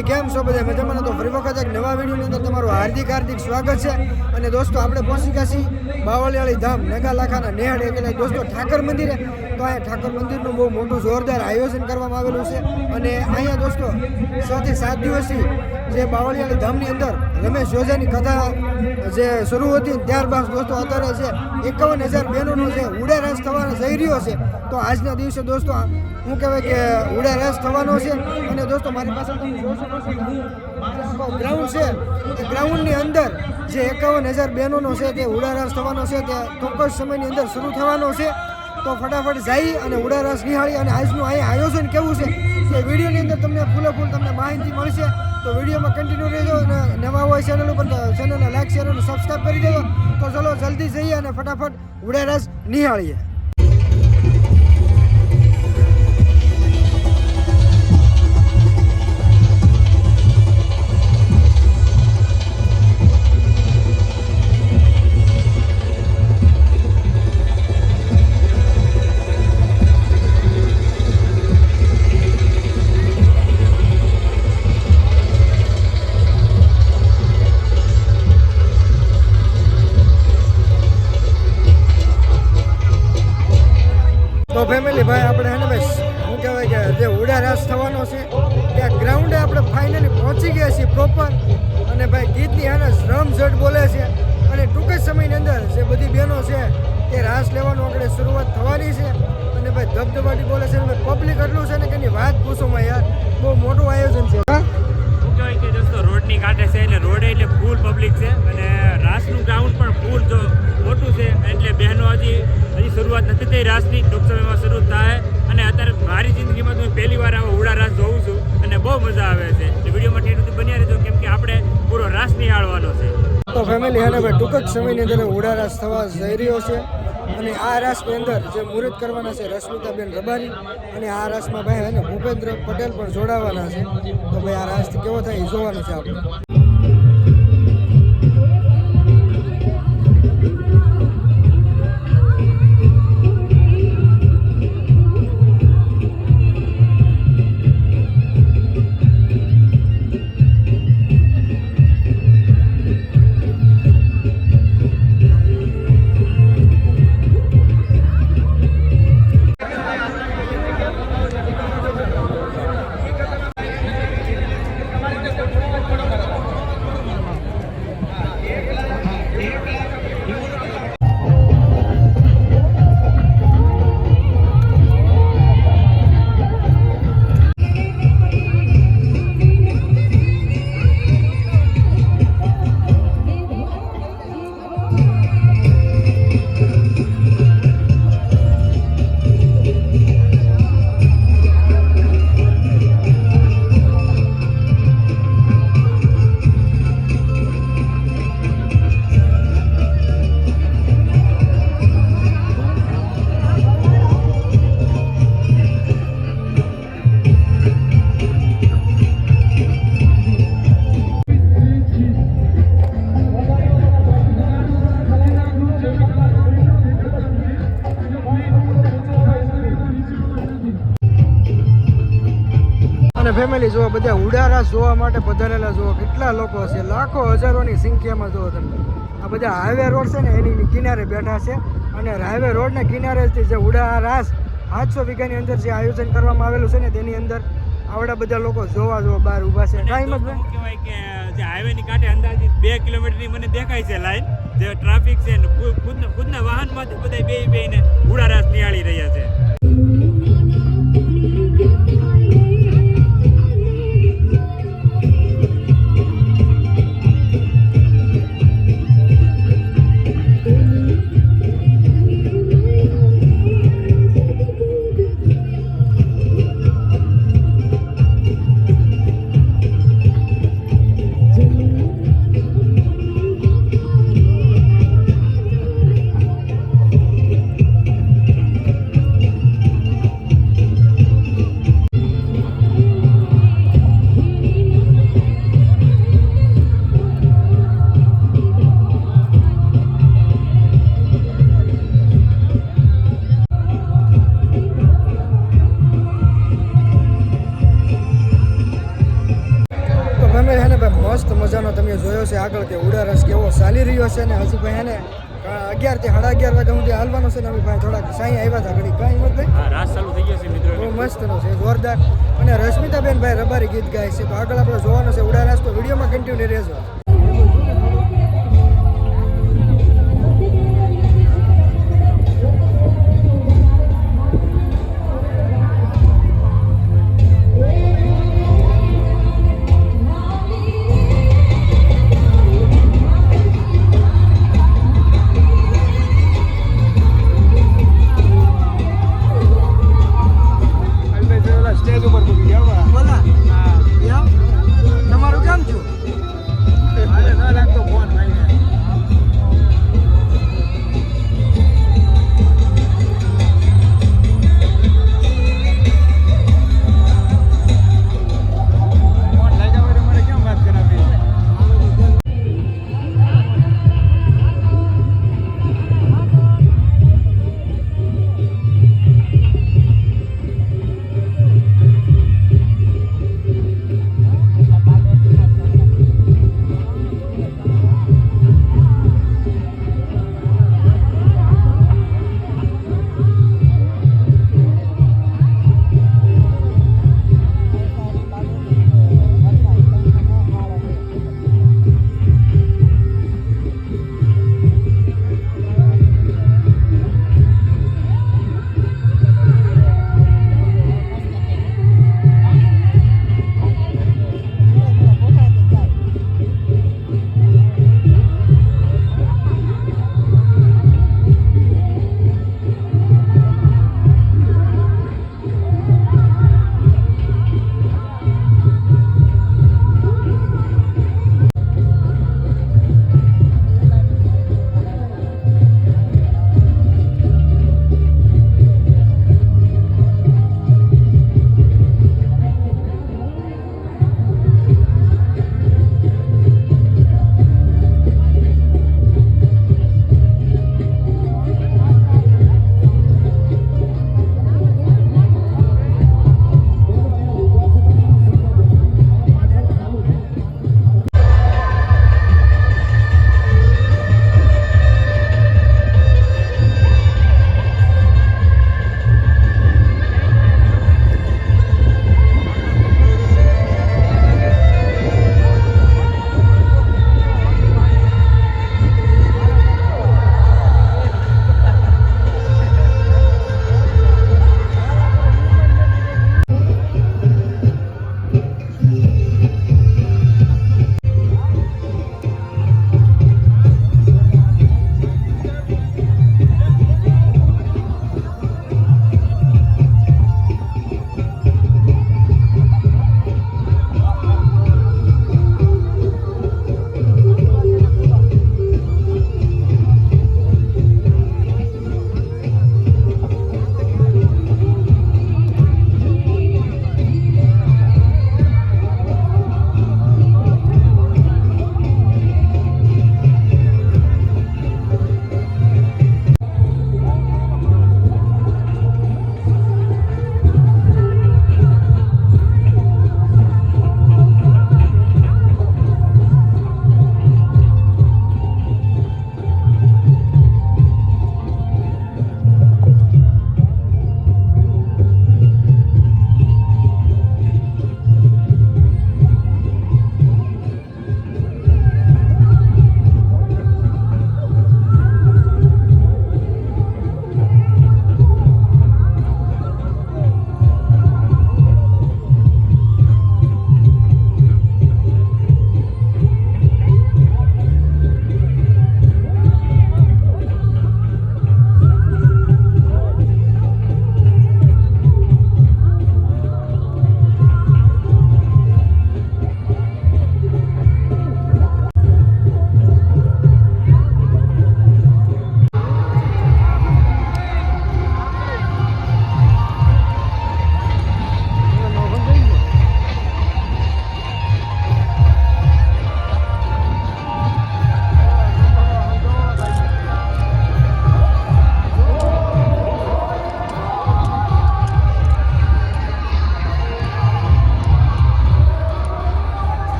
Family કેમ છો બધા મજામાં? તો ફરી વખત એક નવા વિડીયોની અંદર તમારું હાર્દિક સ્વાગત છે. અને દોસ્તો આપણે પહોંચી ગયા છીએ બાવળિયાળી ધામ નગાલાખાના નેહડ એટલે દોસ્તો ઠાકર મંદિરે. તો અહીંયા ઠાકર મંદિરનું બહુ મોટું જોરદાર આયોજન કરવામાં આવેલું છે. અને અહીંયા દોસ્તો 6 થી 7 દિવસથી જે બાવળિયાળી ધામની અંદર રમેશ યોજાની કથા જે શરૂ હતી ત્યારબાદ દોસ્તો અત્યારે છે 51,000 બહેનોનો જે ઉડા રાસ થવાનો જઈ રહ્યો છે. તો આજના દિવસે દોસ્તો શું કહેવાય કે ઉડા રાસ થવાનો છે. અને દોસ્તો મારી પાસે તમે જોઈ શકો છો ગ્રાઉન્ડ છે, એ ગ્રાઉન્ડની અંદર જે 51,000 બહેનોનો છે તે ઉડા રાસ થવાનો છે. તે ચોક્કસ સમયની અંદર શરૂ થવાનો છે. તો ફટાફટ જઈ અને ઉડા રાસ નિહાળી અને આજનું અહીંયા આયોજન કેવું છે તે વિડીયોની અંદર તમને ફૂલે ફૂલ તમને માહિતી મળશે. તો વિડીયોમાં કન્ટિન્યુ રહેજો અને નવા હોય ચેનલ ઉપર ચેનલને લાઈક શેર અને સબસ્ક્રાઈબ કરી દેજો. તો ચલો જલ્દી જઈએ અને ફટાફટ ઉડા રાસ નિહાળીએ. તો ફેમિલી ભાઈ આપણે ને ભાઈ શું કહેવાય કે જે ઉડા રાસ થવાનો છે ત્યાં ગ્રાઉન્ડે આપણે ફાઇનલી પહોંચી ગયા છીએ પ્રોપર. અને ભાઈ ગીતની આને રમઝટ બોલે છે. અને ટૂંક જ સમયની અંદર જે બધી બહેનો છે તે રાસ લેવાનું આપણે શરૂઆત થવાની છે. અને ભાઈ ધબધબાટી બોલે છે અને પબ્લિક એટલું છે ને કે એની વાત પૂછોમાં યાર, બહુ મોટું આયોજન છે. શું કહેવાય કે દોસ્તો રોડની કાંઠે છે એટલે રોડે એટલે ફૂલ પબ્લિક છે. અને રાસનું ગ્રાઉન્ડ પણ ફૂલ જો મોટું છે એટલે બહેનો હજી શરૂઆત નથી થઈ રાસની. ટૂંક સમયમાં શરૂ થાય. અને અત્યારે મારી જિંદગીમાં તો પહેલી વાર આવો ઉડા રાસ જોઉં છું અને બહુ મજા આવે છે. એટલે વિડીયોમાં ઠેર સુધી બન્યા રહેજો કેમ કે આપણે પૂરો રાસ નિહાળવાનો છે. તો ફેમિલી અને ભાઈ ટૂંક જ સમયની અંદર ઉડા રાસ થવા જઈ રહ્યો છે. અને આ રાસની અંદર જે મુહૂર્ત કરવાના છે રશ્મિતાબેન રબારી. અને આ રાસમાં ભાઈ અને ભૂપેન્દ્ર પટેલ પણ જોડાવાના છે. તો ભાઈ આ રાસ કેવો થાય એ જોવાનું છે આપણે. ફેમિલી જોવા બધા ઉડા રાસ જોવા માટે પધારેલા જોવા કેટલા લોકો છે, લાખો હજારોની સંખ્યામાં જોવો તમે. આ બધા હાઈવે રોડ છે ને એની કિનારે બેઠા છે. અને હાઈવે રોડના કિનારેથી જે ઉડા રાસ 700 વીઘાની અંદર જે આયોજન કરવામાં આવેલું છે ને તેની અંદર આવડા બધા લોકો જોવા બહાર ઊભા છે. ટાઈમ જ કહેવાય કે જે હાઈવેની કાંઠે અંદાજિત 2 કિલોમીટરની મને દેખાય છે લાઈન, જે ટ્રાફિક છે ને ખુદના વાહનમાંથી બધા બેને ઉડા રાસ નિહાળી રહ્યા છે. મજાનો તમે જોયો છે આગળ કે ઉડા રસ કેવો ચાલી રહ્યો છે ને હજી ભાઈ એને 11 થી 11:30 વાગ્યા સુધી હાલવાનો છે ને અમે ભાઈ થોડાક સાંઈ આવ્યા હતા ઘડી કાંઈ હિંમતભાઈ હા રાસ ચાલુ થઈ ગયો છે મિત્રો બહુ મસ્તનો છે જોરદાર અને રશ્મિતાબેન ભાઈ રબારી ગીત ગાય છે તો આગળ આપણે જોવાનો છે ઉડા રાસ તો વિડીયોમાં કન્ટિન્યુ રહેજો સ્ટેજ ઉપર પૂરી ગયા બોલા હા તમારું કામ છું અરે ના લાગતો ફોન ભાઈને ફોન લાગ્યા વગર મારે કેમ વાત કરાવી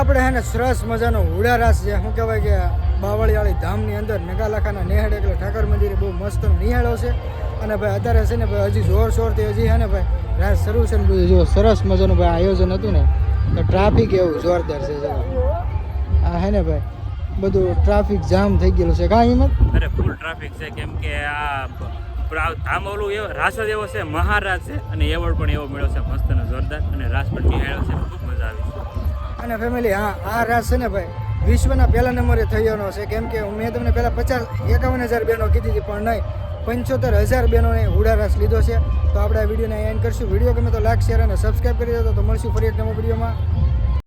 આપણે હે ને સરસ મજાનો હુડા રાસ છે શું કહેવાય કે બાવળિયાળી ધામની અંદર નગાલાખાના નેહડ એટલે ઠાકર મંદિરે બહુ મસ્ત નિહાળો છે. અને ભાઈ અત્યારે છે ને ભાઈ હજી જોરશોરથી હજી હે ને ભાઈ રાસ શરૂ છે ને બધું જો સરસ મજાનું ભાઈ આયોજન હતું ને તો ટ્રાફિક એવું જોરદાર છે જો આ હે ને ભાઈ બધું ટ્રાફિક જામ થઈ ગયેલું છે કાંઈ હિંમત અરે ફૂલ ટ્રાફિક છે કેમ કે આ ધામ ઓલું એવો રાસ જ એવો છે મહારાજ છે અને એવોર્ડ પણ એવો મળ્યો છે મસ્ત અને જોરદાર અને રાસ પણ નિહાળ્યો છે ખૂબ મજા આવી છે. અને ફેમિલી આ રાસ છે ને ભાઈ વિશ્વના પહેલા નંબરે થયેલો છે કેમ કે મેં તમને પહેલાં 51,000 બહેનો કીધી હતી પણ નહીં 75,000 બહેનોને હુડા રાસ લીધો છે. તો આપણે આ વિડીયોને એન્ડ કરશું. વિડીયો ગમે તો લાઈક શેર અને સબસ્ક્રાઈબ કરી દો. તો મળશું ફરી એક નવો વિડીયોમાં.